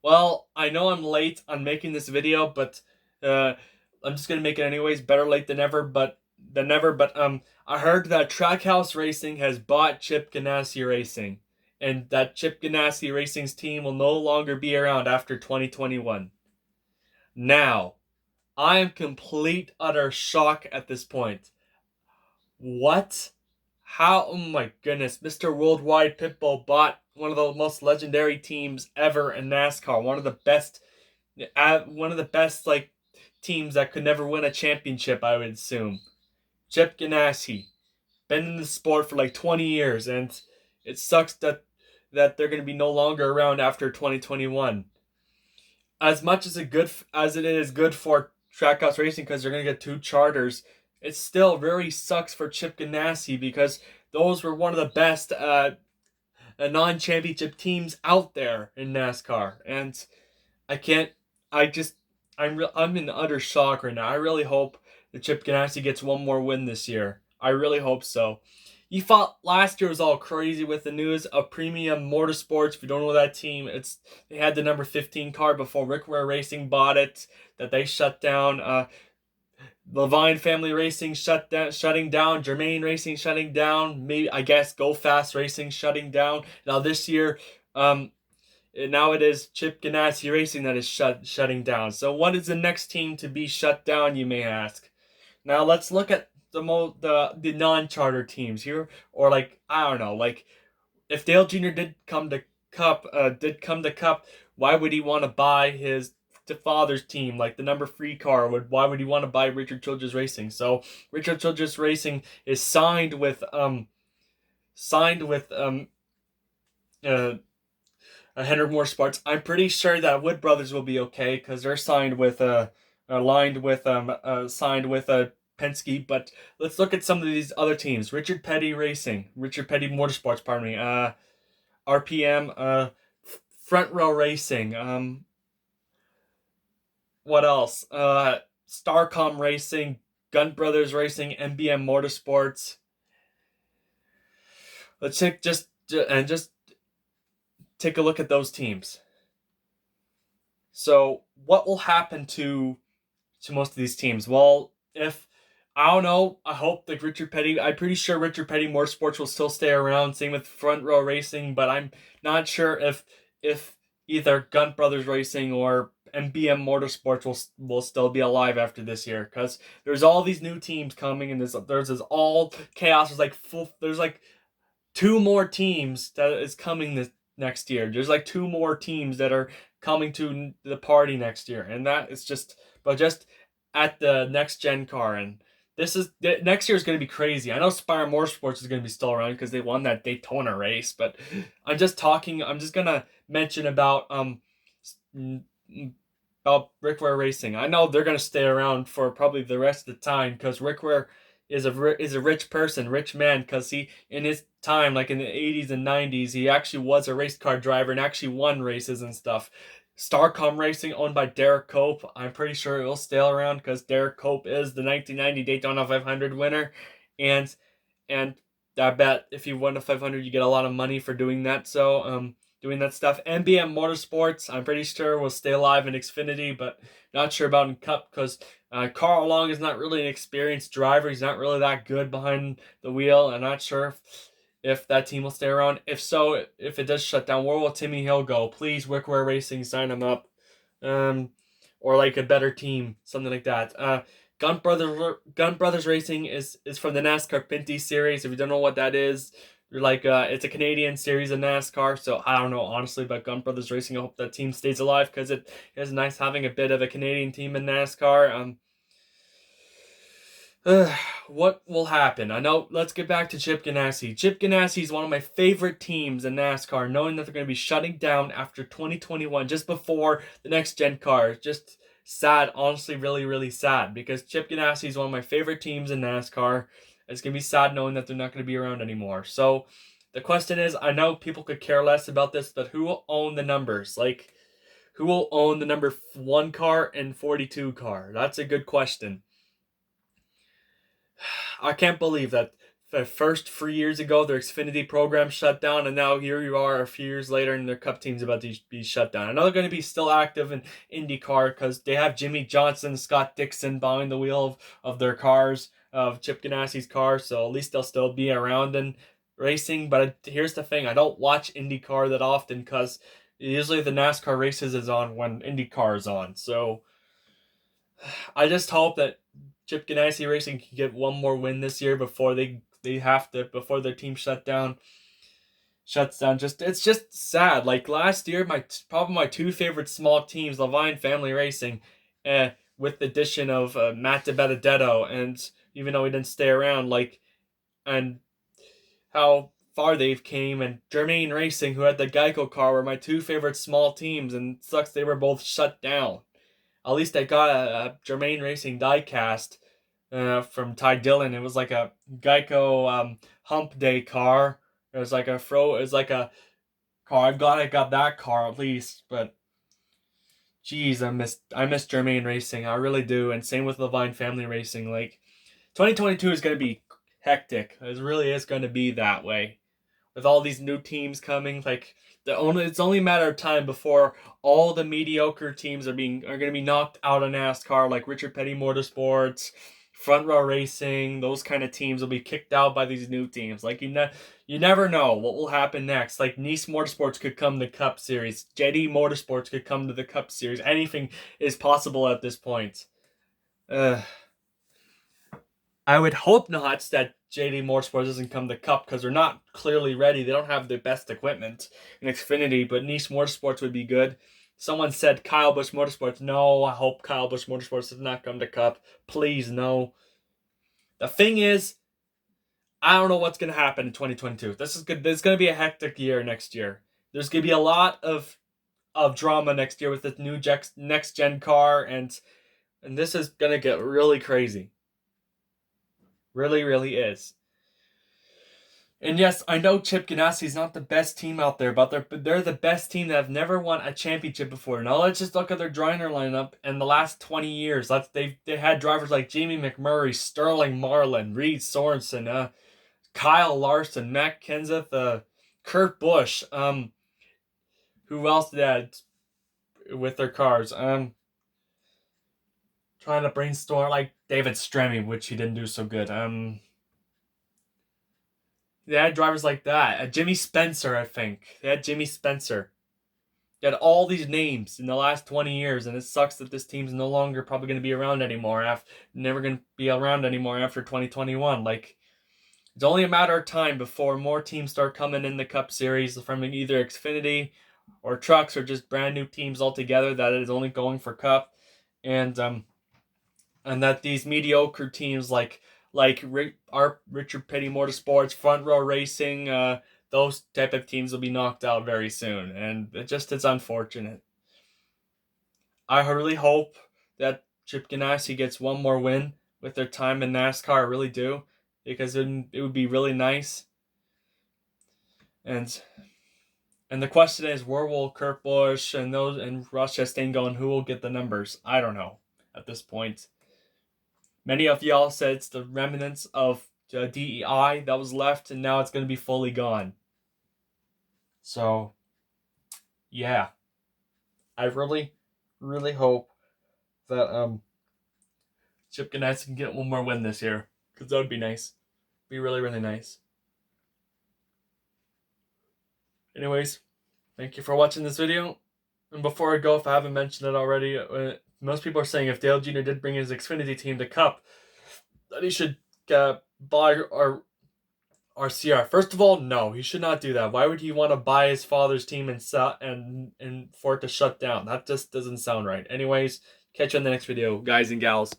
Well, I know I'm late on making this video, but uh, I'm just gonna make it anyways. Better late than ever, but I heard that Trackhouse Racing has bought Chip Ganassi Racing, and that Chip Ganassi Racing's team will no longer be around after 2021. Now, I am complete utter shock at this point. What? How? Oh my goodness. Mr. Worldwide Pitbull bought one of the most legendary teams ever in NASCAR. One of the best like teams that could never win a championship, I would assume. Chip Ganassi. Been in the sport for like 20 years, and it sucks that they're going to be no longer around after 2021. As much as it is good for Trackhouse Racing because they're gonna get two charters, it still very sucks for Chip Ganassi because those were one of the best non-championship teams out there in NASCAR, and I can't. I just I'm in utter shock right now. I really hope that Chip Ganassi gets one more win this year. I really hope so. You thought last year was all crazy with the news of Premium Motorsports. If you don't know that team, they had the number 15 car before Rick Ware Racing bought it. That they shut down. Levine Family Racing shutting down. Germain Racing shutting down. Maybe I guess Go Fast Racing shutting down. Now this year, now it is Chip Ganassi Racing that is shutting down. So what is the next team to be shut down, you may ask? Now let's look at the non-charter teams here, or like I don't know, like if Dale Jr. did come to Cup, why would he want to buy his father's team, like the number 3 car? Why would he want to buy Richard Childress Racing? So Richard Childress Racing is signed with uh, Henry Motorsports. I'm pretty sure that Wood Brothers will be okay because they're signed with Penske. But let's look at some of these other teams. Richard Petty Motorsports, pardon me. RPM, Front Row Racing. What else? Starcom Racing, Gun Brothers Racing, MBM Motorsports. Let's just take a look at those teams. So, what will happen to most of these teams? Well, if I don't know, I hope that Richard Petty. I'm pretty sure Richard Petty Motorsports will still stay around. Same with Front Row Racing, but I'm not sure if either Gun Brothers Racing or MBM Motorsports will still be alive after this year because there's all these new teams coming and there's this all chaos. There's like two more teams that is coming this next year. There's like two more teams that are coming to the party next year, and that is just at the next gen car. And next year is going to be crazy. I know Spire Motorsports is going to be still around because they won that Daytona race, but I'm just talking. I'm just gonna mention about Rick Ware Racing. I know they're gonna stay around for probably the rest of the time because Rick Ware is a rich person, rich man, because he in his time, like in the 80s and 90s, he actually was a race car driver and actually won races and stuff. Starcom Racing, owned by Derek Cope. I'm pretty sure it will stay around because Derek Cope is the 1990 Daytona 500 winner, and and I bet if you win a 500, you get a lot of money for doing that. So doing that stuff. NBM Motorsports, I'm pretty sure will stay alive in Xfinity, but not sure about in Cup because Carl Long is not really an experienced driver. He's not really that good behind the wheel. I'm not sure if that team will stay around. If so, if it does shut down, where will Timmy Hill go? Please, Wickware Racing, sign him up. Or like a better team, something like that. Gun Brothers Racing is from the NASCAR Pinty series. If you don't know what that is, you're like it's a Canadian series of NASCAR. So I don't know honestly about Gun Brothers Racing. I hope that team stays alive because it is nice having a bit of a Canadian team in NASCAR. What will happen? I know. Let's get back to Chip Ganassi. Chip Ganassi is one of my favorite teams in NASCAR, knowing that they're going to be shutting down after 2021, just before the next gen car. Just sad, honestly, really, really sad, because Chip Ganassi is one of my favorite teams in NASCAR. It's going to be sad knowing that they're not going to be around anymore. So the question is, I know people could care less about this, but who will own the numbers? Like, who will own the number 1 car and 42 car? That's a good question. I can't believe that the first 3 years ago, their Xfinity program shut down, and now here you are a few years later, and their Cup team's about to be shut down. I know they're going to be still active in IndyCar because they have Jimmy Johnson, Scott Dixon behind the wheel of their cars, of Chip Ganassi's car, so at least they'll still be around in racing. But here's the thing: I don't watch IndyCar that often because usually the NASCAR races is on when IndyCar is on. So I just hope that Chip Ganassi Racing can get one more win this year before they have to before their team shuts down. Just it's just sad. Like last year, probably my two favorite small teams, Levine Family Racing, with the addition of Matt DiBenedetto, and even though he didn't stay around, and how far they've came, and Germain Racing, who had the Geico car, were my two favorite small teams, and it sucks they were both shut down. At least I got a Germain Racing diecast from Ty Dillon. It was like a Geico hump day car. It was like a car. I'm glad I got that car at least. But geez, I miss Germain Racing. I really do. And same with Levine Family Racing. Like 2022 is going to be hectic. It really is going to be that way with all these new teams coming. Like it's only a matter of time before all the mediocre teams are going to be knocked out of NASCAR, like Richard Petty Motorsports, Front Row Racing. Those kind of teams will be kicked out by these new teams. Like you never know what will happen next. Like Nice Motorsports could come to the Cup Series. JD Motorsports could come to the Cup Series. Anything is possible at this point. I would hope not that JD Motorsports doesn't come to Cup because they're not clearly ready. They don't have the best equipment in Xfinity, but Nice Motorsports would be good. Someone said Kyle Busch Motorsports. No, I hope Kyle Busch Motorsports does not come to Cup. Please, no. The thing is, I don't know what's going to happen in 2022. This is good. There's going to be a hectic year next year. There's going to be a lot of drama next year with this new next gen car, and this is going to get really crazy. Really, really is. And yes, I know Chip Ganassi is not the best team out there, but they're the best team that have never won a championship before. Now let's just look at their driver lineup in the last 20 years. They had drivers like Jamie McMurray, Sterling Marlin, Reed Sorensen, Kyle Larson, Matt Kenseth, Kurt Busch. Who else did that with their cars? Trying to brainstorm, like David Stremme, which he didn't do so good. They had drivers like that. Jimmy Spencer, I think. They had Jimmy Spencer. They had all these names in the last 20 years, and it sucks that this team's no longer probably going to be around anymore. Never going to be around anymore after 2021. Like, it's only a matter of time before more teams start coming in the Cup Series from either Xfinity or trucks or just brand new teams altogether that is only going for Cup, and that these mediocre teams like our Richard Petty Motorsports, Front Row Racing, those type of teams will be knocked out very soon, and it's unfortunate. I really hope that Chip Ganassi gets one more win with their time in NASCAR. I really do, because it would be really nice. And the question is, where will Kurt Busch and Ross Chastain go, and who will get the numbers? I don't know at this point. Many of y'all said it's the remnants of DEI that was left, and now it's going to be fully gone. So, yeah. I really, really hope that Chip Ganassi can get one more win this year, because that would be nice. Be really, really nice. Anyways, thank you for watching this video. And before I go, if I haven't mentioned it already, most people are saying if Dale Jr. did bring his Xfinity team to Cup, that he should buy our CR. First of all, no, he should not do that. Why would he want to buy his father's team and for it to shut down? That just doesn't sound right. Anyways, catch you in the next video, guys and gals.